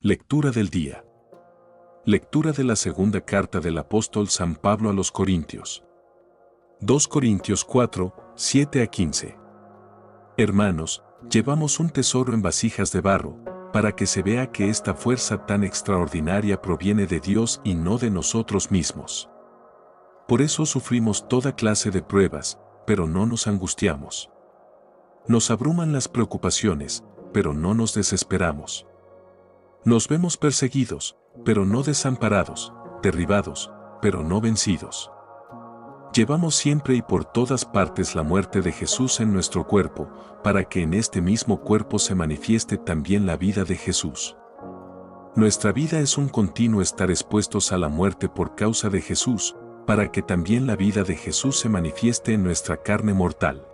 Lectura del día. Lectura de la segunda carta del apóstol San Pablo a los Corintios. 2 Corintios 4, 7-15. Hermanos, llevamos un tesoro en vasijas de barro, para que se vea que esta fuerza tan extraordinaria proviene de Dios y no de nosotros mismos. Por eso sufrimos toda clase de pruebas, pero no nos angustiamos. Nos abruman las preocupaciones, pero no nos desesperamos. Nos vemos perseguidos, pero no desamparados, derribados, pero no vencidos. Llevamos siempre y por todas partes la muerte de Jesús en nuestro cuerpo, para que en este mismo cuerpo se manifieste también la vida de Jesús. Nuestra vida es un continuo estar expuestos a la muerte por causa de Jesús, para que también la vida de Jesús se manifieste en nuestra carne mortal.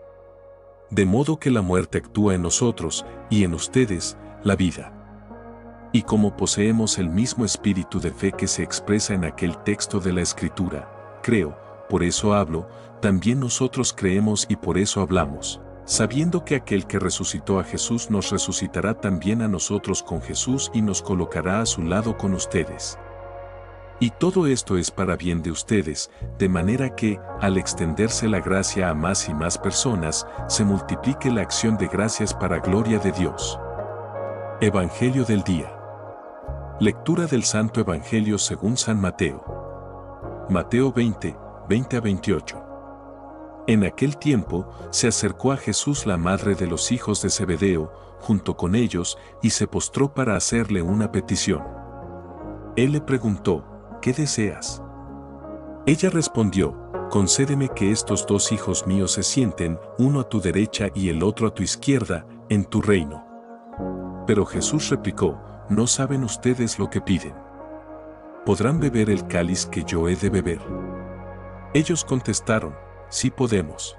De modo que la muerte actúa en nosotros, y en ustedes, la vida. Y como poseemos el mismo espíritu de fe que se expresa en aquel texto de la Escritura, creo, por eso hablo, también nosotros creemos y por eso hablamos, sabiendo que aquel que resucitó a Jesús nos resucitará también a nosotros con Jesús y nos colocará a su lado con ustedes. Y todo esto es para bien de ustedes, de manera que, al extenderse la gracia a más y más personas, se multiplique la acción de gracias para gloria de Dios. Evangelio del día. Lectura del Santo Evangelio según San Mateo. Mateo 20, 20-28. En aquel tiempo, se acercó a Jesús la madre de los hijos de Zebedeo, junto con ellos, y se postró para hacerle una petición. Él le preguntó, ¿qué deseas? Ella respondió, concédeme que estos dos hijos míos se sienten, uno a tu derecha y el otro a tu izquierda, en tu reino. Pero Jesús replicó, no saben ustedes lo que piden. ¿Podrán beber el cáliz que yo he de beber? Ellos contestaron, sí podemos.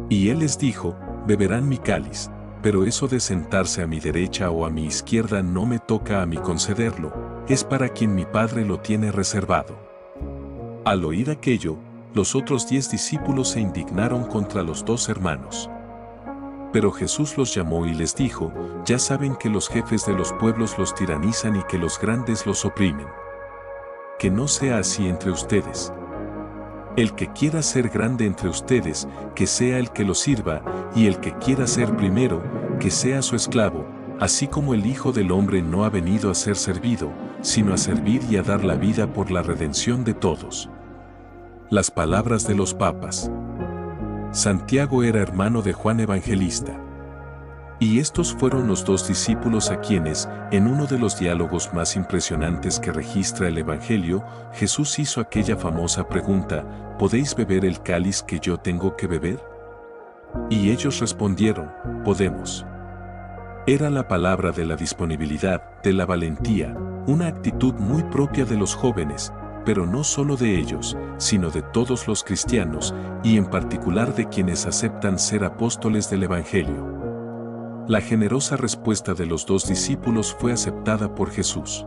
Y él les dijo, beberán mi cáliz, pero eso de sentarse a mi derecha o a mi izquierda no me toca a mí concederlo, es para quien mi Padre lo tiene reservado. Al oír aquello, los otros 10 discípulos se indignaron contra los 2 hermanos. Pero Jesús los llamó y les dijo, ya saben que los jefes de los pueblos los tiranizan y que los grandes los oprimen. Que no sea así entre ustedes. El que quiera ser grande entre ustedes, que sea el que los sirva, y el que quiera ser primero, que sea su esclavo, así como el Hijo del Hombre no ha venido a ser servido, sino a servir y a dar la vida por la redención de todos. Las palabras de los papas. Santiago era hermano de Juan Evangelista. Y estos fueron los 2 discípulos a quienes, en uno de los diálogos más impresionantes que registra el Evangelio, Jesús hizo aquella famosa pregunta, ¿podéis beber el cáliz que yo tengo que beber? Y ellos respondieron, podemos. Era la palabra de la disponibilidad, de la valentía, una actitud muy propia de los jóvenes, pero no solo de ellos, sino de todos los cristianos, y en particular de quienes aceptan ser apóstoles del Evangelio. La generosa respuesta de los 2 discípulos fue aceptada por Jesús.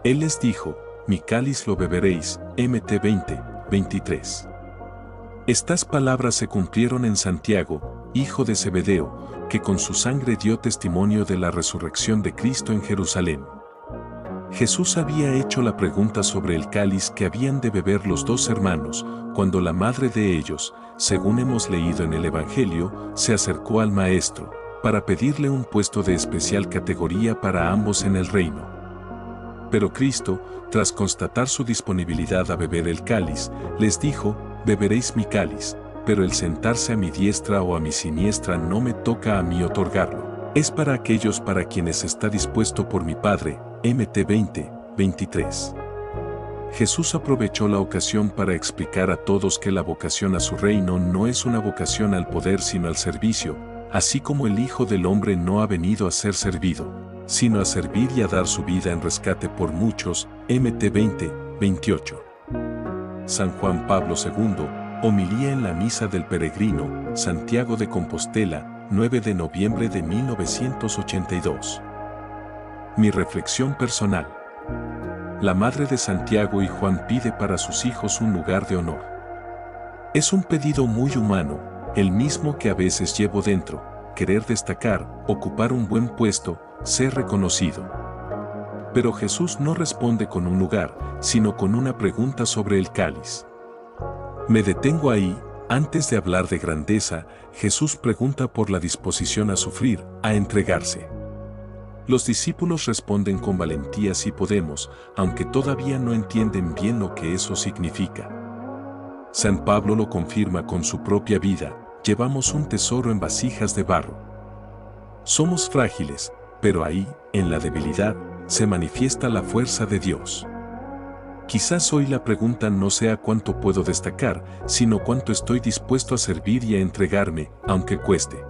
Él les dijo, mi cáliz lo beberéis, Mt 20, 23. Estas palabras se cumplieron en Santiago, hijo de Zebedeo, que con su sangre dio testimonio de la resurrección de Cristo en Jerusalén. Jesús había hecho la pregunta sobre el cáliz que habían de beber los 2 hermanos, cuando la madre de ellos, según hemos leído en el Evangelio, se acercó al Maestro, para pedirle un puesto de especial categoría para ambos en el reino. Pero Cristo, tras constatar su disponibilidad a beber el cáliz, les dijo, beberéis mi cáliz, pero el sentarse a mi diestra o a mi siniestra no me toca a mí otorgarlo. Es para aquellos para quienes está dispuesto por mi Padre, Mt 20, 23. Jesús aprovechó la ocasión para explicar a todos que la vocación a su reino no es una vocación al poder sino al servicio, así como el Hijo del Hombre no ha venido a ser servido, sino a servir y a dar su vida en rescate por muchos, Mt 20, 28. San Juan Pablo II, homilía en la Misa del Peregrino, Santiago de Compostela, 9 de noviembre de 1982. Mi reflexión personal. La madre de Santiago y Juan pide para sus hijos un lugar de honor. Es un pedido muy humano, el mismo que a veces llevo dentro, querer destacar, ocupar un buen puesto, ser reconocido. Pero Jesús no responde con un lugar, sino con una pregunta sobre el cáliz. Me detengo ahí. Antes de hablar de grandeza, Jesús pregunta por la disposición a sufrir, a entregarse. Los discípulos responden con valentía si podemos, aunque todavía no entienden bien lo que eso significa. San Pablo lo confirma con su propia vida: llevamos un tesoro en vasijas de barro. Somos frágiles, pero ahí, en la debilidad, se manifiesta la fuerza de Dios. Quizás hoy la pregunta no sea cuánto puedo destacar, sino cuánto estoy dispuesto a servir y a entregarme, aunque cueste.